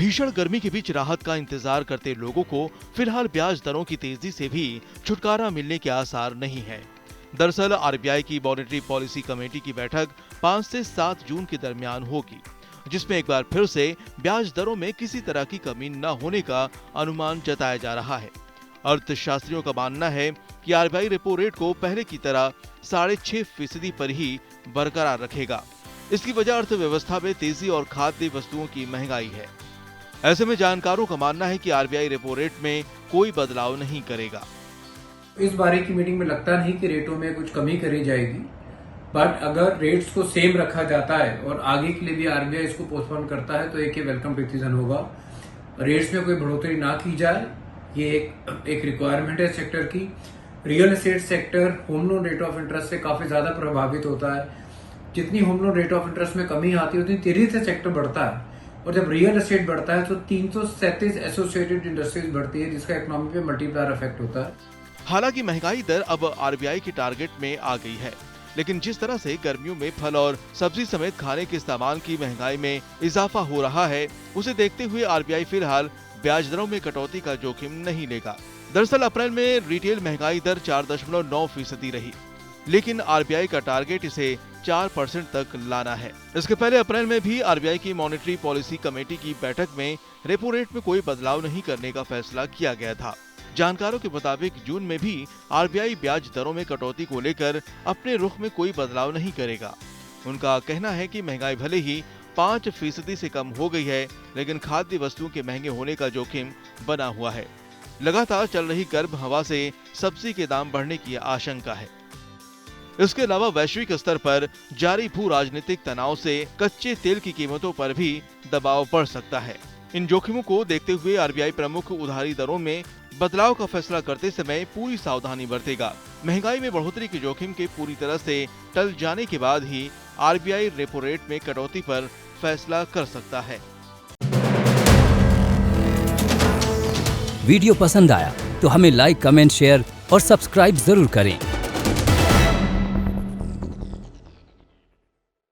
भीषण गर्मी के बीच राहत का इंतजार करते लोगों को फिलहाल ब्याज दरों की तेजी से भी छुटकारा मिलने के आसार नहीं है। दरअसल आरबीआई की मॉनेटरी पॉलिसी कमेटी की बैठक 5 से 7 जून के दरमियान होगी, जिसमें एक बार फिर से ब्याज दरों में किसी तरह की कमी न होने का अनुमान जताया जा रहा है। अर्थशास्त्रियों का मानना है कि आरबीआई रेपो रेट को पहले की तरह 6.5% पर ही बरकरार रखेगा। इसकी वजह अर्थव्यवस्था में तेजी और खाद्य वस्तुओं की महंगाई है। ऐसे में जानकारों का मानना है कि आरबीआई रेपो रेट में कोई बदलाव नहीं करेगा। इस बारे की मीटिंग में लगता नहीं कि रेटों में कुछ कमी करी जाएगी, बट अगर रेट्स को सेम रखा जाता है और आगे के लिए भी आरबीआई इसको पोस्टपोन करता है तो एक वेलकम डिसीजन होगा। रेट्स में कोई बढ़ोतरी ना की जाए, ये एक रिक्वायरमेंट है सेक्टर की। Real estate sector home loan rate of interest से काफी ज्यादा प्रभावित होता है। जितनी home loan rate of interest में कमी आती है उतनी तेजी से सेक्टर बढ़ता है, और जब रियल एस्टेट बढ़ता है तो 337 एसोसिएटेड इंडस्ट्रीज बढ़ती है, जिसका इकोनॉमी पे मल्टीप्लायर इफेक्ट होता है। हालांकि महंगाई दर अब आरबीआई के टारगेट में आ गई है, लेकिन जिस तरह से गर्मियों में फल और सब्जी समेत खाने के सामान की महंगाई में इजाफा हो रहा है, उसे देखते हुए आरबीआई फिलहाल ब्याज दरों में कटौती का जोखिम नहीं लेगा। दरअसल अप्रैल में रिटेल महंगाई दर 4.9% रही, लेकिन आरबीआई का टारगेट इसे 4% तक लाना है। इसके पहले अप्रैल में भी आरबीआई की मॉनेटरी पॉलिसी कमेटी की बैठक में रेपो रेट में कोई बदलाव नहीं करने का फैसला किया गया था। जानकारों के मुताबिक जून में भी आरबीआई ब्याज दरों में कटौती को लेकर अपने रुख में कोई बदलाव नहीं करेगा। उनका कहना है कि महंगाई भले ही 5% से कम हो गई है, लेकिन खाद्य वस्तुओं के महंगे होने का जोखिम बना हुआ है। लगातार चल रही गर्म हवा से सब्जी के दाम बढ़ने की आशंका है। इसके अलावा वैश्विक स्तर पर जारी भू राजनीतिक तनाव से कच्चे तेल की कीमतों पर भी दबाव बढ़ सकता है। इन जोखिमों को देखते हुए आरबीआई प्रमुख उधारी दरों में बदलाव का फैसला करते समय पूरी सावधानी बरतेगा। महंगाई में बढ़ोतरी के जोखिम के पूरी तरह से टल जाने के बाद ही आरबीआई रेपो रेट में कटौती पर फैसला कर सकता है। वीडियो पसंद आया तो हमें लाइक, कमेंट, शेयर और सब्सक्राइब जरूर करें।